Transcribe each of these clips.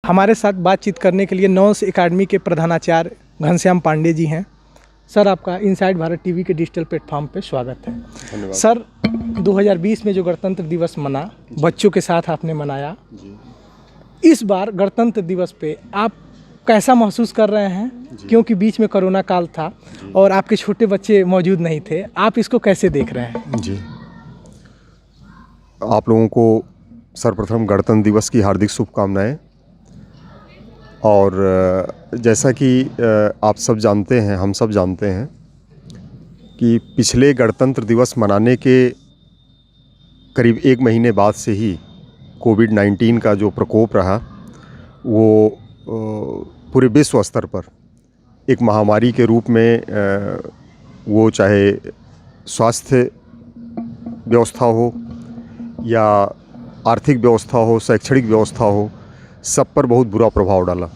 हमारे साथ बातचीत करने के लिए नॉस एकेडमी के प्रधानाचार्य घनश्याम पांडे जी हैं। सर, आपका इनसाइड भारत टीवी के डिजिटल प्लेटफॉर्म पे स्वागत है। धन्यवाद सर, 2020 में जो गणतंत्र दिवस मना, बच्चों के साथ आपने मनाया जी। इस बार गणतंत्र दिवस पे आप कैसा महसूस कर रहे हैं? क्योंकि बीच में कोरोना काल था और आपके छोटे बच्चे मौजूद नहीं थे, आप इसको कैसे देख रहे हैं? जी, आप लोगों को सर्वप्रथम गणतंत्र दिवस की हार्दिक शुभकामनाएं। और जैसा कि आप सब जानते हैं, हम सब जानते हैं कि पिछले गणतंत्र दिवस मनाने के करीब 1 महीने बाद से ही कोविड-19 का जो प्रकोप रहा वो पूरे विश्व स्तर पर एक महामारी के रूप में वो चाहे स्वास्थ्य व्यवस्था हो या आर्थिक व्यवस्था हो, शैक्षणिक व्यवस्था हो, सब पर बहुत बुरा प्रभाव डाला।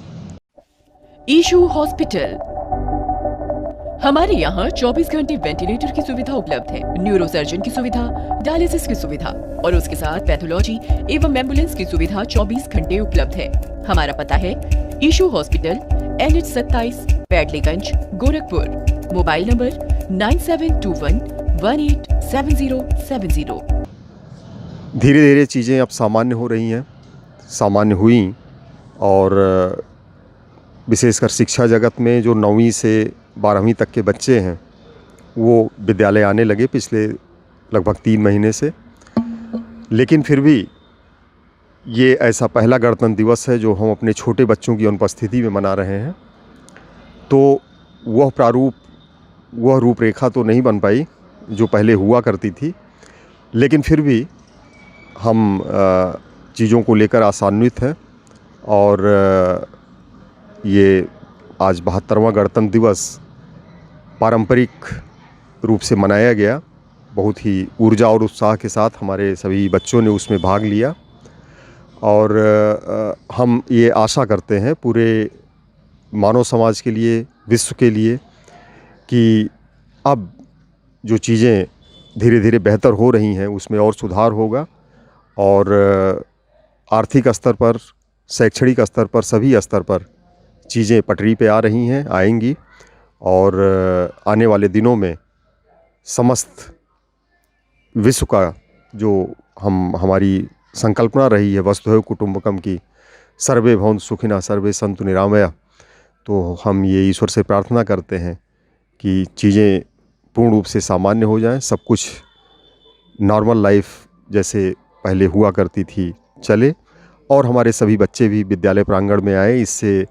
ईशू हॉस्पिटल, हमारे यहाँ 24 घंटे वेंटिलेटर की सुविधा उपलब्ध है, न्यूरोसर्जन की सुविधा, डायलिसिस की सुविधा और उसके साथ पैथोलॉजी एवं एम्बुलेंस की सुविधा 24 घंटे उपलब्ध है। हमारा पता है Ishu hospital, NH27, Padleganj, Gorakhpur. Mobile number 9721187070। धीरे धीरे चीज़ें अब सामान्य हो रही हैं, सामान्य हुई, और विशेषकर शिक्षा जगत में जो 9वीं से 12वीं तक के बच्चे हैं वो विद्यालय आने लगे पिछले लगभग 3 महीने से। लेकिन फिर भी ये ऐसा पहला गणतंत्र दिवस है जो हम अपने छोटे बच्चों की अनुपस्थिति में मना रहे हैं, तो वह रूपरेखा तो नहीं बन पाई जो पहले हुआ करती थी। लेकिन फिर भी हम चीज़ों को लेकर आशान्वित हैं और ये आज 72वां गणतंत्र दिवस पारंपरिक रूप से मनाया गया। बहुत ही ऊर्जा और उत्साह के साथ हमारे सभी बच्चों ने उसमें भाग लिया और हम ये आशा करते हैं पूरे मानव समाज के लिए, विश्व के लिए, कि अब जो चीज़ें धीरे धीरे बेहतर हो रही हैं उसमें और सुधार होगा और आर्थिक स्तर पर, शैक्षणिक स्तर पर, सभी स्तर पर चीज़ें पटरी पे आ रही हैं, आएंगी और आने वाले दिनों में समस्त विश्व का जो हमारी संकल्पना रही है वसुधैव कुटुंबकम की, सर्वे भवन्तु सुखिनः सर्वे सन्तु निरामया, तो हम ये ईश्वर से प्रार्थना करते हैं कि चीज़ें पूर्ण रूप से सामान्य हो जाएं, सब कुछ नॉर्मल लाइफ जैसे पहले हुआ करती थी चले और हमारे सभी बच्चे भी विद्यालय प्रांगण में आए। इससे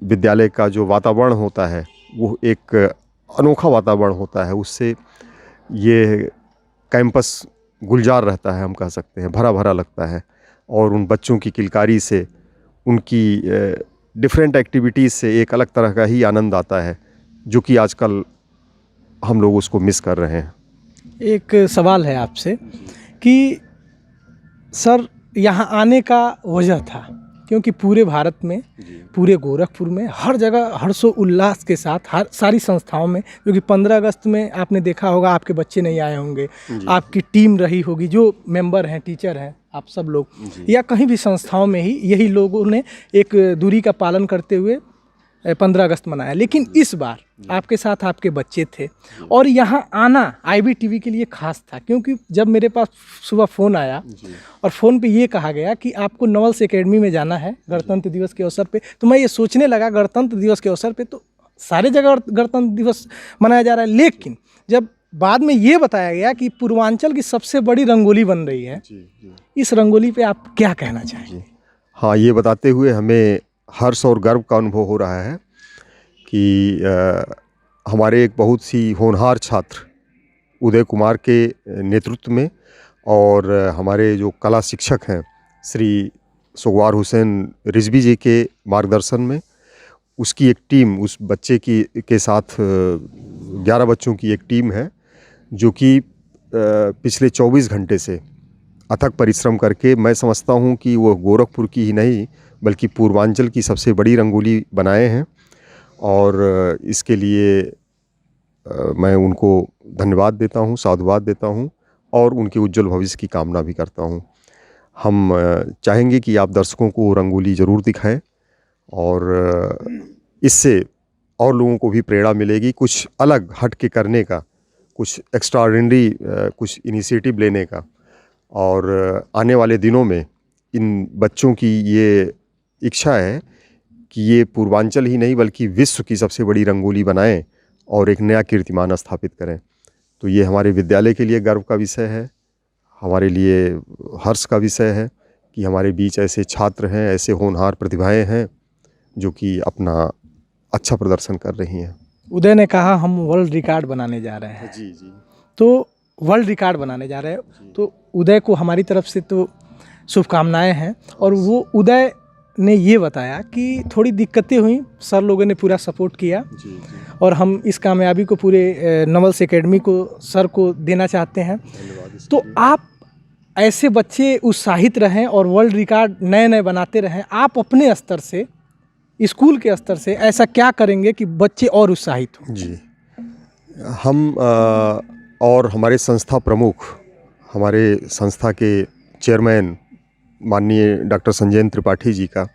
विद्यालय का जो वातावरण होता है वो एक अनोखा वातावरण होता है, उससे ये कैंपस गुलजार रहता है, हम कह सकते हैं भरा भरा लगता है और उन बच्चों की किलकारी से, उनकी डिफरेंट एक्टिविटीज़ से एक अलग तरह का ही आनंद आता है जो कि आजकल हम लोग उसको मिस कर रहे हैं। एक सवाल है आपसे कि सर, यहाँ आने का वजह था क्योंकि पूरे भारत में, पूरे गोरखपुर में हर जगह हर्षोल्लास के साथ सारी संस्थाओं में, क्योंकि 15 अगस्त में आपने देखा होगा आपके बच्चे नहीं आए होंगे, आपकी टीम रही होगी, जो मेंबर हैं, टीचर हैं, आप सब लोग, या कहीं भी संस्थाओं में ही यही लोगों ने एक दूरी का पालन करते हुए 15 अगस्त मनाया। लेकिन इस बार आपके साथ आपके बच्चे थे और यहाँ आना IBTV के लिए खास था, क्योंकि जब मेरे पास सुबह फ़ोन आया और फ़ोन पे ये कहा गया कि आपको नॉस एकेडमी में जाना है गणतंत्र दिवस के अवसर पे, तो मैं ये सोचने लगा गणतंत्र दिवस के अवसर पे तो सारे जगह गणतंत्र दिवस मनाया जा रहा है, लेकिन जब बाद में ये बताया गया कि पूर्वांचल की सबसे बड़ी रंगोली बन रही है, इस रंगोली पे आप क्या कहना चाहेंगे? हाँ, ये बताते हुए हमें हर्ष और गर्व का अनुभव हो रहा है कि हमारे एक बहुत सी होनहार छात्र उदय कुमार के नेतृत्व में और हमारे जो कला शिक्षक हैं श्री सुगवार हुसैन रिजवी जी के मार्गदर्शन में उसकी एक टीम, उस बच्चे के साथ 11 बच्चों की एक टीम है जो कि पिछले 24 घंटे से अथक परिश्रम करके, मैं समझता हूँ कि वो गोरखपुर की ही नहीं बल्कि पूर्वांचल की सबसे बड़ी रंगोली बनाए हैं और इसके लिए मैं उनको धन्यवाद देता हूँ, साधुवाद देता हूँ और उनके उज्जवल भविष्य की कामना भी करता हूँ। हम चाहेंगे कि आप दर्शकों को रंगोली ज़रूर दिखाएं और इससे और लोगों को भी प्रेरणा मिलेगी कुछ अलग हट के करने का, कुछ एक्स्ट्राऑर्डिनरी कुछ इनिशिएटिव लेने का। और आने वाले दिनों में इन बच्चों की ये इच्छा है कि ये पूर्वांचल ही नहीं बल्कि विश्व की सबसे बड़ी रंगोली बनाएं और एक नया कीर्तिमान स्थापित करें। तो ये हमारे विद्यालय के लिए गर्व का विषय है, हमारे लिए हर्ष का विषय है कि हमारे बीच ऐसे छात्र हैं, ऐसे होनहार प्रतिभाएं हैं जो कि अपना अच्छा प्रदर्शन कर रही हैं। उदय ने कहा हम वर्ल्ड रिकॉर्ड बनाने जा रहे हैं। जी जी। तो वर्ल्ड रिकॉर्ड बनाने जा रहे हैं, तो उदय को हमारी तरफ से तो शुभकामनाएं हैं। और वो उदय ने ये बताया कि थोड़ी दिक्कतें हुई, सर लोगों ने पूरा सपोर्ट किया जी जी। और हम इस कामयाबी को पूरे नवल्स एकेडमी को, सर को देना चाहते हैं। धन्यवाद। तो आप ऐसे बच्चे उत्साहित रहें और वर्ल्ड रिकॉर्ड नए नए बनाते रहें। आप अपने स्तर से, स्कूल के स्तर से ऐसा क्या करेंगे कि बच्चे और उत्साहित हों? जी, हम और हमारे संस्था प्रमुख, हमारे संस्था के चेयरमैन माननीय डॉक्टर संजय त्रिपाठी जी का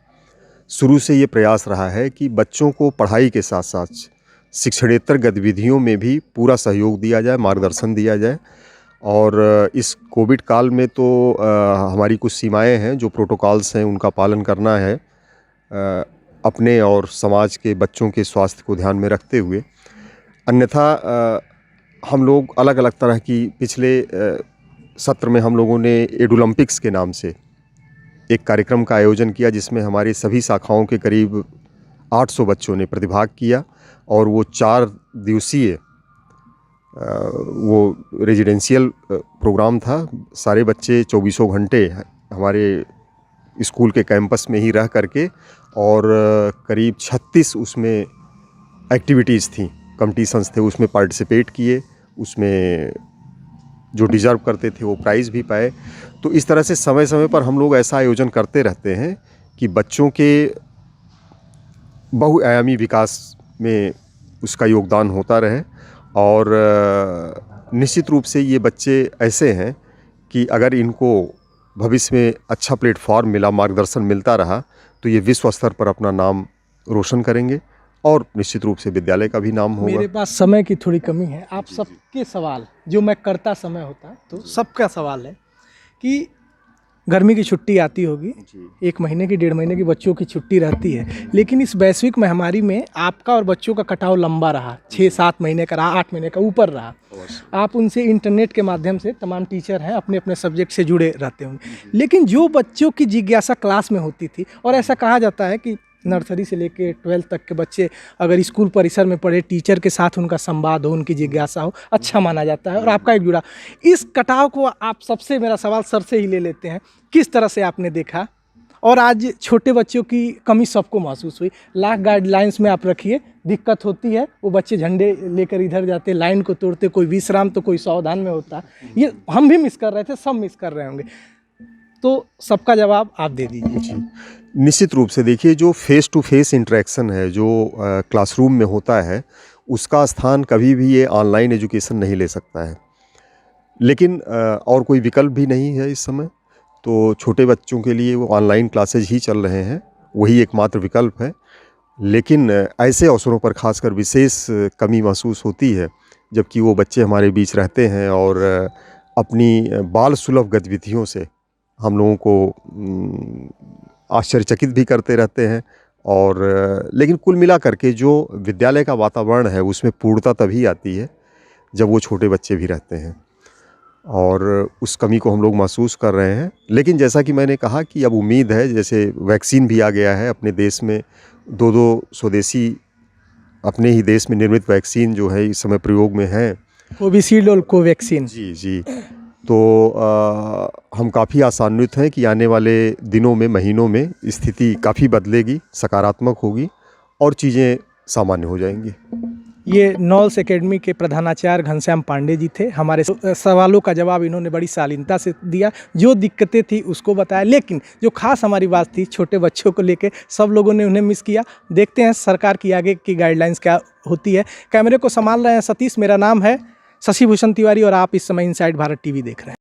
शुरू से ये प्रयास रहा है कि बच्चों को पढ़ाई के साथ साथ शिक्षणेतर गतिविधियों में भी पूरा सहयोग दिया जाए, मार्गदर्शन दिया जाए। और इस कोविड काल में तो हमारी कुछ सीमाएं हैं, जो प्रोटोकॉल्स हैं उनका पालन करना है अपने और समाज के बच्चों के स्वास्थ्य को ध्यान में रखते हुए। अन्यथा हम लोग अलग अलग तरह की, पिछले सत्र में हम लोगों ने एडोलंपिक्स के नाम से एक कार्यक्रम का आयोजन किया जिसमें हमारी सभी शाखाओं के करीब 800 बच्चों ने प्रतिभाग किया। और वो 4 दिवसीय वो रेजिडेंशियल प्रोग्राम था। सारे बच्चे 24 घंटे हमारे स्कूल के कैंपस में ही रह करके, और करीब 36 उसमें एक्टिविटीज़ थी, कॉम्पिटिशन्स थे, उसमें पार्टिसिपेट किए। उसमें जो डिज़र्व करते थे वो प्राइज़ भी पाए। तो इस तरह से समय समय पर हम लोग ऐसा आयोजन करते रहते हैं कि बच्चों के बहुआयामी विकास में उसका योगदान होता रहे। और निश्चित रूप से ये बच्चे ऐसे हैं कि अगर इनको भविष्य में अच्छा प्लेटफॉर्म मिला, मार्गदर्शन मिलता रहा, तो ये विश्व स्तर पर अपना नाम रोशन करेंगे और निश्चित रूप से विद्यालय का भी नाम होगा। मेरे पास समय की थोड़ी कमी है। आप सबके सवाल जो मैं करता समय होता, तो सबका सवाल है कि गर्मी की छुट्टी आती होगी, 1 महीने की, 1.5 महीने की बच्चों की छुट्टी रहती है, लेकिन इस वैश्विक महामारी में आपका और बच्चों का कटाव लंबा रहा, 6-7 महीने का रहा, 8 महीने का ऊपर रहा। आप उनसे इंटरनेट के माध्यम से, तमाम टीचर हैं, अपने अपने सब्जेक्ट से जुड़े रहते होंगे, लेकिन जो बच्चों की जिज्ञासा क्लास में होती थी, और ऐसा कहा जाता है कि नर्सरी से लेके 12th तक के बच्चे अगर स्कूल परिसर में पढ़े, टीचर के साथ उनका संवाद हो, उनकी जिज्ञासा हो, अच्छा माना जाता है। और आपका एक जुड़ा, इस कटाव को आप सबसे, मेरा सवाल सर से ही ले लेते हैं, किस तरह से आपने देखा? और आज छोटे बच्चों की कमी सबको महसूस हुई। लाख गाइडलाइंस में आप रखिए, दिक्कत होती है, वो बच्चे झंडे लेकर इधर जाते, लाइन को तोड़ते, कोई विश्राम तो कोई सावधान में होता। ये हम भी मिस कर रहे थे, सब मिस कर रहे होंगे, तो सबका जवाब आप दे दीजिए। जी, निश्चित रूप से देखिए, जो फेस टू फेस इंटरेक्शन है, जो क्लासरूम में होता है, उसका स्थान कभी भी ये ऑनलाइन एजुकेशन नहीं ले सकता है। लेकिन और कोई विकल्प भी नहीं है इस समय, तो छोटे बच्चों के लिए वो ऑनलाइन क्लासेज ही चल रहे हैं, वही एकमात्र विकल्प है। लेकिन ऐसे अवसरों पर खासकर विशेष कमी महसूस होती है जबकि वो बच्चे हमारे बीच रहते हैं और अपनी बाल सुलभ गतिविधियों से हम लोगों को आश्चर्यचकित भी करते रहते हैं। और लेकिन कुल मिला करके जो विद्यालय का वातावरण है उसमें पूर्णता तभी आती है जब वो छोटे बच्चे भी रहते हैं, और उस कमी को हम लोग महसूस कर रहे हैं। लेकिन जैसा कि मैंने कहा कि अब उम्मीद है, जैसे वैक्सीन भी आ गया है अपने देश में, 2 स्वदेशी अपने ही देश में निर्मित वैक्सीन जो है इस समय प्रयोग में है, कोविशील्ड और कोवैक्सीन। जी जी। तो हम काफ़ी आशान्वित हैं कि आने वाले दिनों में, महीनों में स्थिति काफ़ी बदलेगी, सकारात्मक होगी और चीज़ें सामान्य हो जाएंगी। ये नॉल्स एकेडमी के प्रधानाचार्य घनश्याम पांडे जी थे। हमारे सवालों का जवाब इन्होंने बड़ी शालीनता से दिया, जो दिक्कतें थी उसको बताया। लेकिन जो खास हमारी बात थी छोटे बच्चों को लेके, सब लोगों ने उन्हें मिस किया। देखते हैं सरकार की आगे की गाइडलाइंस क्या होती है। कैमरे को संभाल रहे हैं सतीश, मेरा नाम है शशि भूषण तिवारी और आप इस समय इनसाइड भारत टीवी देख रहे हैं।